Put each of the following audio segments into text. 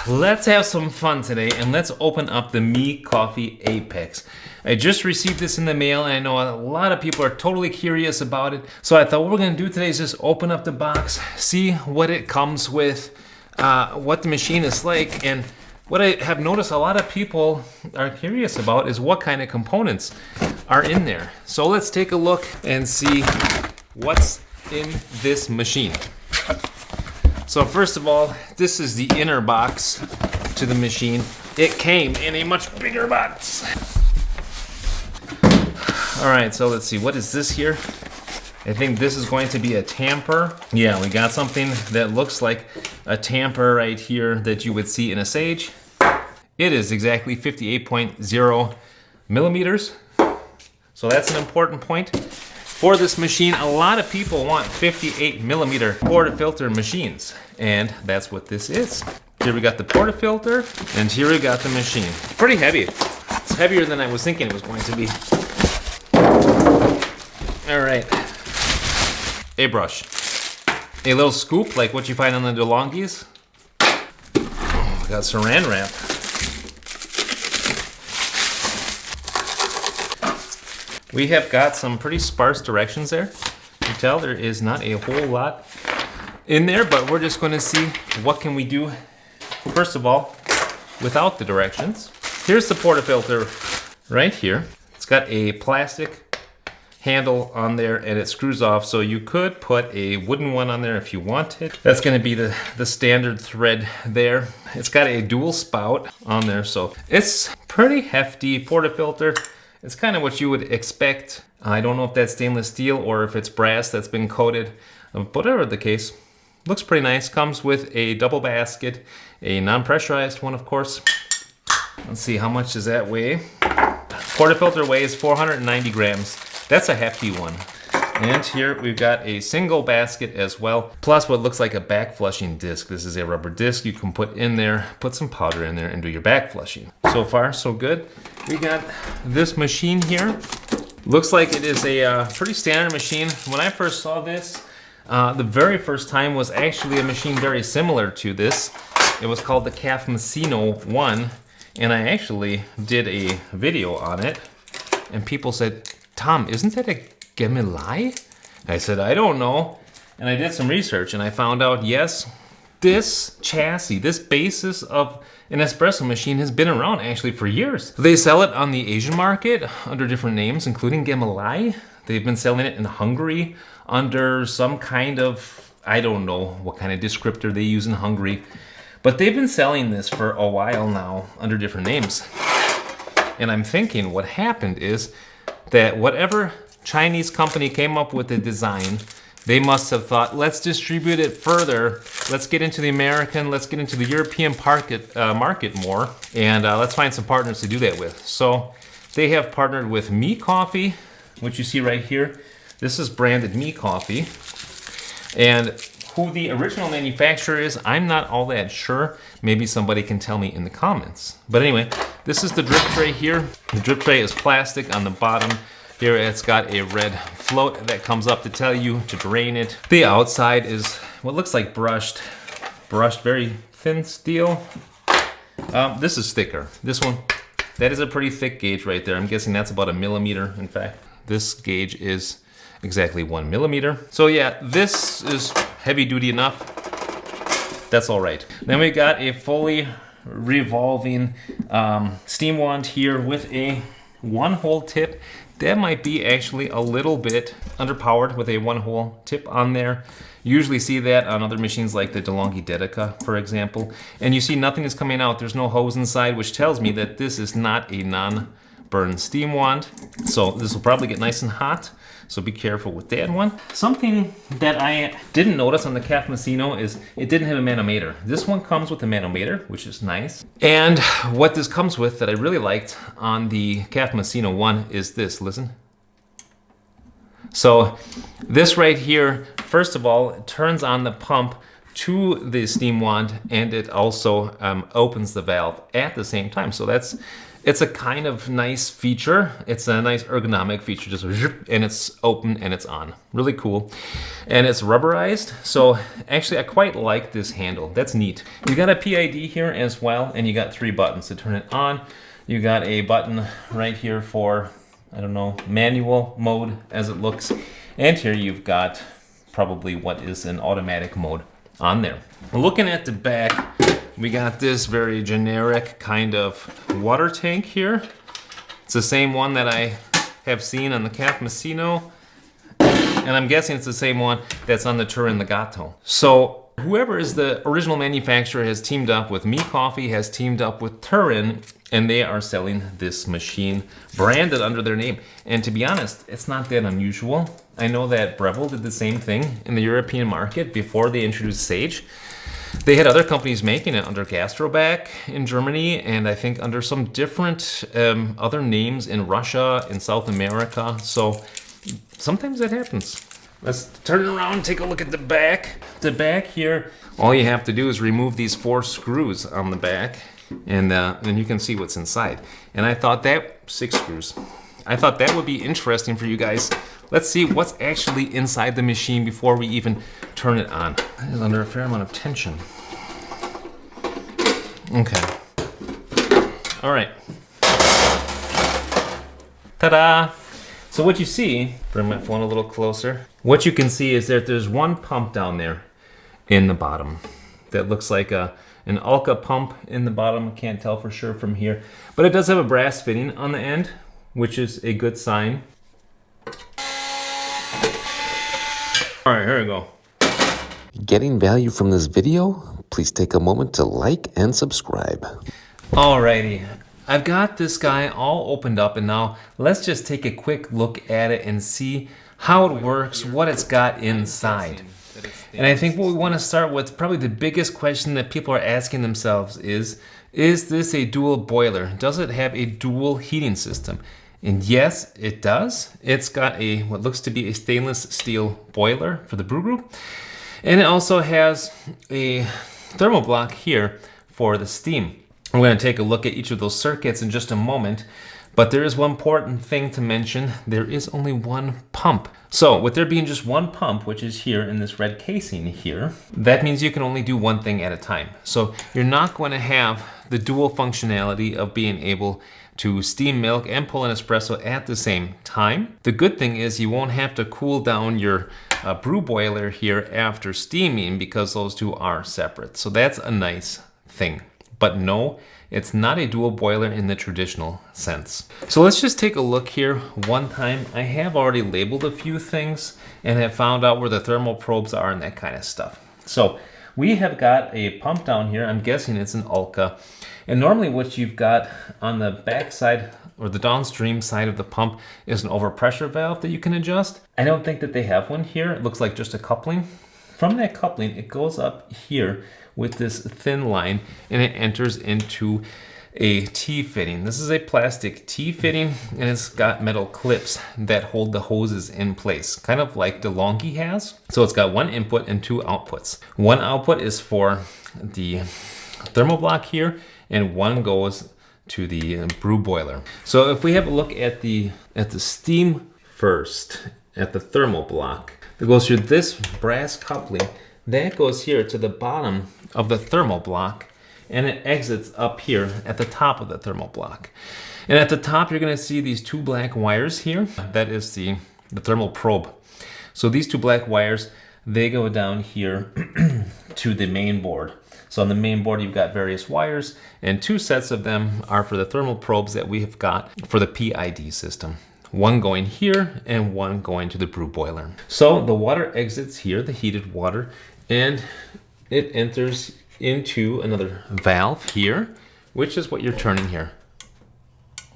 let's have some fun today and let's open up the MiiCoffee Apex. I just received this in the mail and I know a lot of people are totally curious about it. So I thought what we're gonna do today is just open up the box, see what it comes with, what the machine is like, and what I have noticed a lot of people are curious about is what kind of components are in there. So let's take a look and see what's in this machine. So first of all, this is the inner box to the machine. It came in a much bigger box. All right, so let's see, what is this here? I think this is going to be a tamper. Yeah, we got something that looks like a tamper right here that you would see in a Sage. It is exactly 58.0 millimeters. So that's an important point. For this machine, a lot of people want 58 millimeter portafilter machines, and that's what this is. Here we got the portafilter, and here we got the machine. Pretty heavy. It's heavier than I was thinking it was going to be. All right, a brush. A little scoop like what you find on the DeLonghi's. Oh, got saran wrap. We have got some pretty sparse directions there. You can tell there is not a whole lot in there, but we're just going to see what can we do, first of all, without the directions. Here's the portafilter right here. It's got a plastic handle on there and it screws off, so you could put a wooden one on there if you wanted. That's going to be the standard thread there. It's got a dual spout on there, so it's pretty hefty portafilter. It's kind of what you would expect. I don't know if that's stainless steel or if it's brass that's been coated. Whatever the case, looks pretty nice. Comes with a double basket, a non-pressurized one, of course. Let's see, how much does that weigh? Portafilter weighs 490 grams. That's a hefty one. And here we've got a single basket as well, plus what looks like a back flushing disc. This is a rubber disc you can put in there, put some powder in there and do your back flushing. So far, so good. We got this machine here. Looks like it is a pretty standard machine. When I first saw this, the very first time was actually a machine very similar to this. It was called the Cappuccino 1, and I actually did a video on it, and people said, "Tom, isn't that a Gemini?" I said, "I don't know." And I did some research and I found out, yes, this chassis, this basis of an espresso machine has been around actually for years. They sell it on the Asian market under different names, including Gemini. They've been selling it in Hungary under some kind of, I don't know what kind of descriptor they use in Hungary, but they've been selling this for a while now under different names. And I'm thinking what happened is that whatever Chinese company came up with the design, they must have thought, let's distribute it further. Let's get into the American, let's get into the European market more, and let's find some partners to do that with. So they have partnered with MiiCoffee, which you see right here. This is branded MiiCoffee. And who the original manufacturer is, I'm not all that sure. Maybe somebody can tell me in the comments. But anyway, this is the drip tray here. The drip tray is plastic on the bottom. Here it's got a red float that comes up to tell you to drain it. The outside is what looks like brushed very thin steel. This is thicker. This one, that is a pretty thick gauge right there. I'm guessing that's about 1 millimeter. In fact, this gauge is exactly 1 millimeter. So yeah, this is heavy duty enough. That's all right. Then we got a fully revolving steam wand here with a 1-hole tip. That might be actually a little bit underpowered with a 1-hole tip on there. You usually see that on other machines like the DeLonghi Dedica, for example. And you see nothing is coming out. There's no hose inside, which tells me that this is not a non-burn steam wand. So this will probably get nice and hot. So be careful with that one. Something that I didn't notice on the Cappuccino is it didn't have a manometer. This one comes with a manometer, which is nice. And what this comes with that I really liked on the Cappuccino 1 is this, listen. So this right here, first of all, it turns on the pump to the steam wand, and it also opens the valve at the same time. So it's a kind of nice feature. It's a nice ergonomic feature, just and it's open and it's on. Really cool. And it's rubberized. So actually I quite like this handle. That's neat. You got a PID here as well, and you got 3 buttons to turn it on. You got a button right here for, I don't know, manual mode as it looks. And here you've got probably what is an automatic mode on there. Looking at the back, we got this very generic kind of water tank here. It's the same one that I have seen on the Cappuccino, and I'm guessing it's the same one that's on the Turin Legato. So whoever is the original manufacturer has teamed up with MiiCoffee, has teamed up with Turin, and they are selling this machine branded under their name. And to be honest, it's not that unusual. I know that Breville did the same thing in the European market before they introduced Sage. They had other companies making it under Gastroback in Germany, and I think under some different other names in Russia, in South America. So sometimes that happens. Let's turn it around and take a look at the back. The back here, all you have to do is remove these 4 screws on the back, and then you can see what's inside. And I thought that, 6 screws. I thought that would be interesting for you guys. Let's see what's actually inside the machine before we even turn it on. It is under a fair amount of tension. Okay. All right. Ta-da! So what you see, bring my phone a little closer. What you can see is that there's one pump down there in the bottom that looks like an Alka pump in the bottom. Can't tell for sure from here, but it does have a brass fitting on the end, which is a good sign. All right, here we go. Getting value from this video? Please take a moment to like and subscribe. Alrighty, I've got this guy all opened up, and now let's just take a quick look at it and see how it works, what it's got inside. And I think what we want to start with, probably the biggest question that people are asking themselves is this a dual boiler? Does it have a dual heating system? And yes, it does. It's got what looks to be a stainless steel boiler for the brew group. And it also has a thermoblock here for the steam. We're going to take a look at each of those circuits in just a moment. But there is one important thing to mention. There is only one pump. So with there being just one pump, which is here in this red casing here, that means you can only do one thing at a time. So you're not going to have the dual functionality of being able to steam milk and pull an espresso at the same time. The good thing is you won't have to cool down your brew boiler here after steaming, because those two are separate. So that's a nice thing. But no, it's not a dual boiler in the traditional sense. So let's just take a look here one time. I have already labeled a few things and have found out where the thermal probes are and that kind of stuff. So we have got a pump down here. I'm guessing it's an Alka. And normally what you've got on the back side or the downstream side of the pump is an overpressure valve that you can adjust. I don't think that they have one here. It looks like just a coupling. From that coupling, it goes up here with this thin line and it enters into a T-fitting. This is a plastic T-fitting, and it's got metal clips that hold the hoses in place, kind of like DeLonghi has. So it's got one input and 2 outputs. One output is for the thermoblock here, and one goes to the brew boiler. So if we have a look at the steam first, at the thermoblock, that goes through this brass coupling, that goes here to the bottom of the thermoblock, and it exits up here at the top of the thermoblock. And at the top, you're gonna see these 2 black wires here. That is the thermal probe. So these 2 black wires, they go down here to the main board. So on the main board, you've got various wires, and 2 sets of them are for the thermal probes that we have got for the PID system. One going here and one going to the brew boiler. So the water exits here, the heated water, and it enters into another valve here, which is what you're turning here,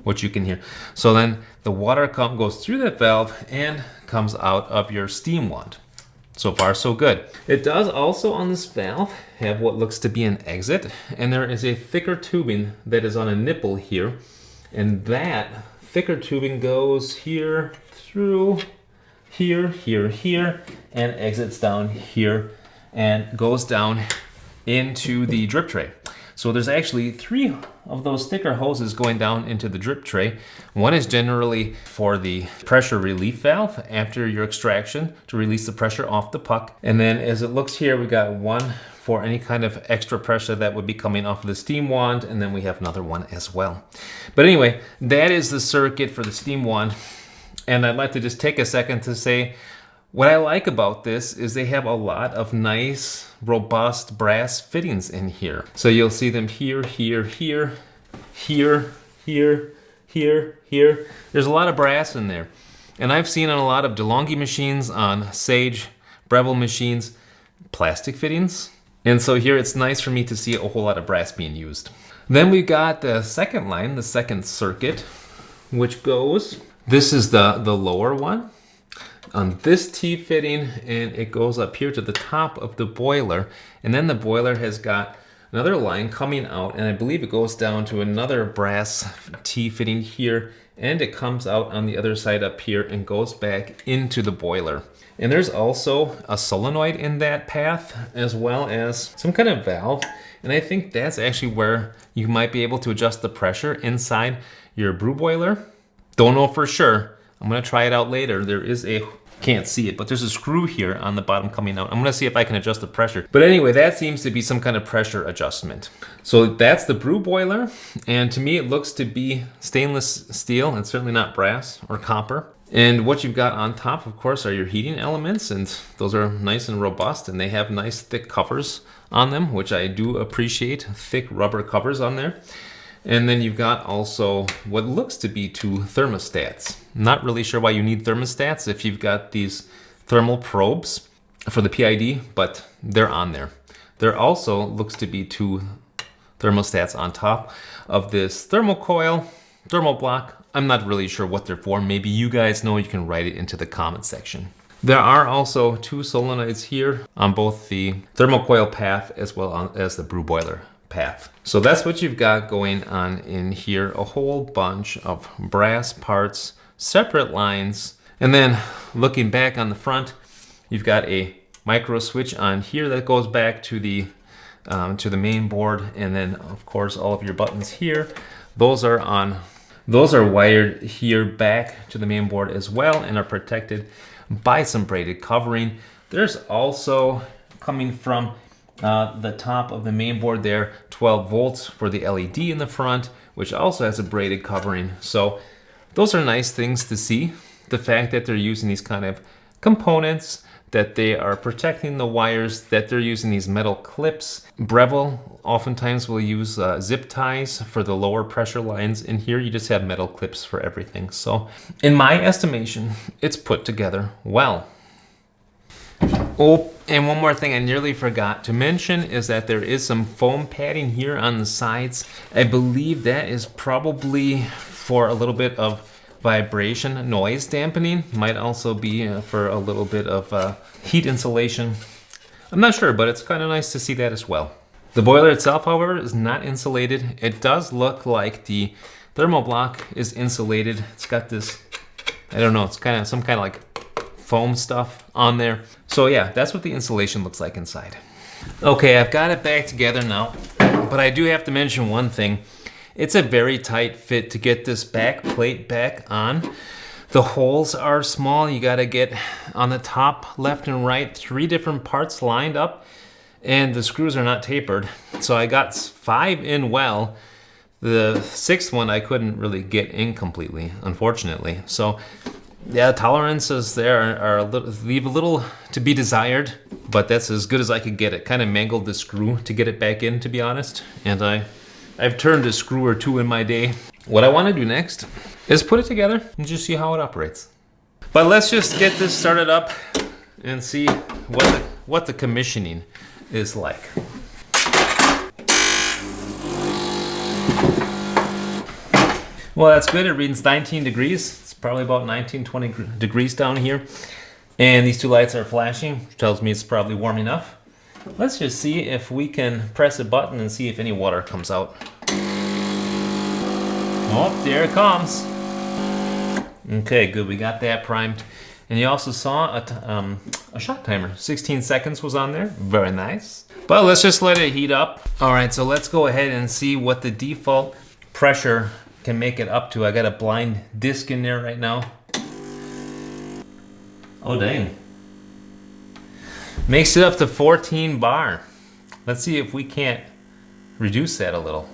what you can hear. So then the water goes through that valve and comes out of your steam wand. So far, so good. It does also on this valve have what looks to be an exit, and there is a thicker tubing that is on a nipple here, and that thicker tubing goes here through here, here, here, and exits down here and goes down into the drip tray. So there's actually 3 of those thicker hoses going down into the drip tray. One is generally for the pressure relief valve after your extraction to release the pressure off the puck. And then as it looks here, we got one for any kind of extra pressure that would be coming off of the steam wand, and then we have another one as well. But anyway, that is the circuit for the steam wand. And I'd like to just take a second to say, what I like about this is they have a lot of nice, robust brass fittings in here. So you'll see them here, here, here, here, here, here, here. There's a lot of brass in there. And I've seen on a lot of DeLonghi machines, on Sage, Breville machines, plastic fittings. And so here it's nice for me to see a whole lot of brass being used. Then we've got the second line, the second circuit, which goes, this is the lower one on this T-fitting, and it goes up here to the top of the boiler. And then the boiler has got another line coming out, and I believe it goes down to another brass T-fitting here, and it comes out on the other side up here and goes back into the boiler. And there's also a solenoid in that path, as well as some kind of valve. And I think that's actually where you might be able to adjust the pressure inside your brew boiler. Don't know for sure. I'm gonna try it out later. There is a, can't see it, but there's a screw here on the bottom coming out. I'm gonna see if I can adjust the pressure. But anyway, that seems to be some kind of pressure adjustment. So that's the brew boiler. And to me, it looks to be stainless steel. It's certainly not brass or copper. And what you've got on top, of course, are your heating elements, and those are nice and robust, and they have nice thick covers on them, which I do appreciate, thick rubber covers on there. And then you've got also what looks to be 2 thermostats. Not really sure why you need thermostats if you've got these thermal probes for the PID, but they're on there. There also looks to be 2 thermostats on top of this thermocoil, thermoblock. I'm not really sure what they're for. Maybe you guys know, you can write it into the comment section. There are also 2 solenoids here on both the thermocoil path as well as the brew boiler path. So that's what you've got going on in here. A whole bunch of brass parts, separate lines. And then looking back on the front, you've got a micro switch on here that goes back to the main board. And then of course, all of your buttons here, those are wired here back to the main board as well, and are protected by some braided covering. There's also, coming from the top of the main board there, 12 volts for the LED in the front, which also has a braided covering. So those are nice things to see. The fact that they're using these kind of components, that they are protecting the wires, that they're using these metal clips. Breville oftentimes will use zip ties for the lower pressure lines. In here, you just have metal clips for everything. So in my estimation, it's put together well. Oh, and one more thing I nearly forgot to mention is that there is some foam padding here on the sides. I believe that is probably for a little bit of vibration, noise dampening. Might also be for a little bit of heat insulation. I'm not sure, but it's kind of nice to see that as well. The boiler itself, however, is not insulated. It does look like the thermoblock is insulated. It's got this, I don't know, it's kind of some kind of like foam stuff on there. So yeah, that's what the insulation looks like inside. Okay, I've got it back together now, but I do have to mention one thing. It's a very tight fit to get this back plate back on. The holes are small. You gotta get on the top, left and right, 3 different parts lined up, and the screws are not tapered. So I got 5 in well. The 6th one I couldn't really get in completely, unfortunately. So yeah, tolerances there are leave a little to be desired, but that's as good as I could get it. Kind of mangled the screw to get it back in, to be honest. And I've turned a screw or 2 in my day. What I want to do next is put it together and just see how it operates. But let's just get this started up and see what the commissioning is like. Well, that's good. It reads 19 degrees. It's probably about 19, 20 degrees down here. And these 2 lights are flashing, which tells me it's probably warm enough. Let's just see if we can press a button and see if any water comes out. Oh, there it comes. Okay, good. We got that primed. And you also saw a shot timer. 16 seconds was on there. Very nice. But let's just let it heat up. All right, so let's go ahead and see what the default pressure can make it up to. I got a blind disc in there right now. Oh, dang. Makes it up to 14 bar. Let's see if we can't reduce that a little.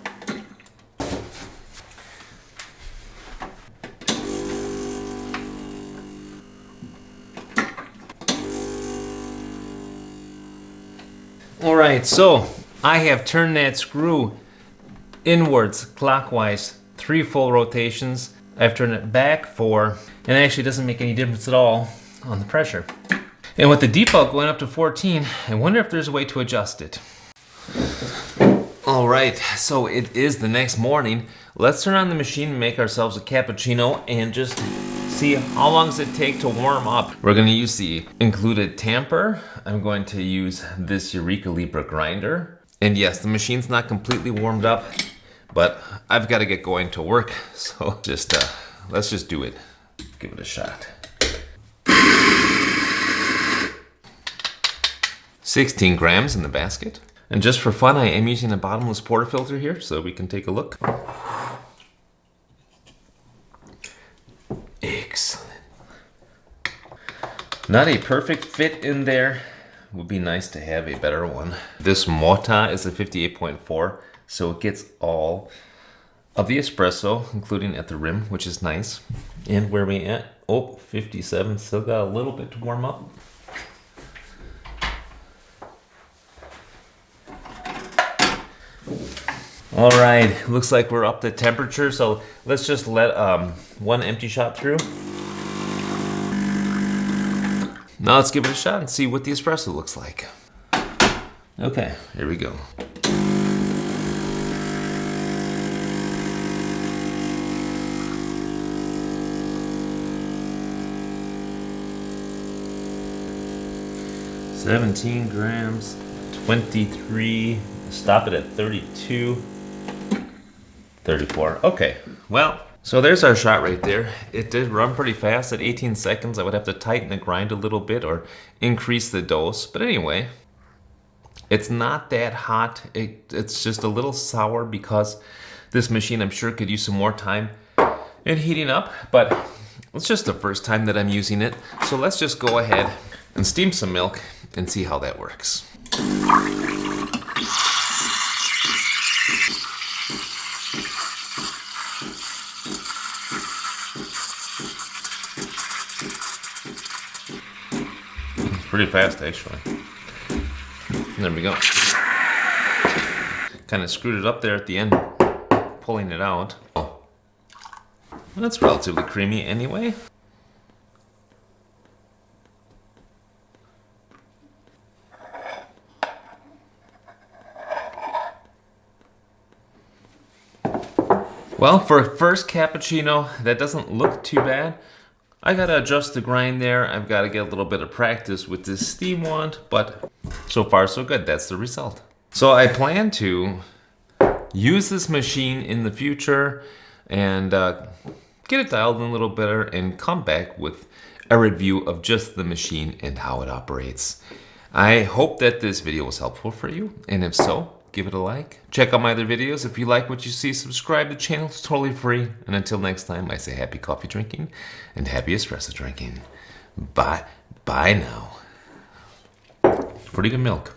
All right, so I have turned that screw inwards clockwise 3 full rotations. I've turned it back 4, and it actually doesn't make any difference at all on the pressure. And with the default going up to 14, I wonder if there's a way to adjust it. All right, so it is the next morning. Let's turn on the machine and make ourselves a cappuccino and just see how long does it take to warm up. We're gonna use the included tamper. I'm going to use this Eureka Libra grinder. And yes, the machine's not completely warmed up, but I've gotta get going to work. So just, let's just do it. Give it a shot. 16 grams in the basket. And just for fun, I am using a bottomless portafilter here so we can take a look. Excellent. Not a perfect fit in there. Would be nice to have a better one. This Mota is a 58.4, so it gets all of the espresso, including at the rim, which is nice. And where we at? Oh, 57, still got a little bit to warm up. All right, looks like we're up to temperature, so let's just let one empty shot through. Now let's give it a shot and see what the espresso looks like. Okay, here we go. $17 grams, 23, stop it at 32. 34. Okay, well, so there's our shot right there. It did run pretty fast at 18 seconds. I would have to tighten the grind a little bit or increase the dose. But anyway, it's not that hot. It's just a little sour because this machine, I'm sure, could use some more time in heating up. But it's just the first time that I'm using it. So let's just go ahead and steam some milk and see how that works. Pretty fast, actually. There we go. Kind of screwed it up there at the end, pulling it out. Oh, that's relatively creamy anyway. Well, for a first cappuccino, that doesn't look too bad. I gotta adjust the grind there. I've gotta get a little bit of practice with this steam wand, but so far so good. That's the result. So I plan to use this machine in the future and get it dialed in a little better and come back with a review of just the machine and how it operates. I hope that this video was helpful for you, and if so, give it a like. Check out my other videos. If you like what you see, subscribe to the channel. It's totally free. And until next time, I say happy coffee drinking and happy espresso drinking. Bye now. Pretty good milk.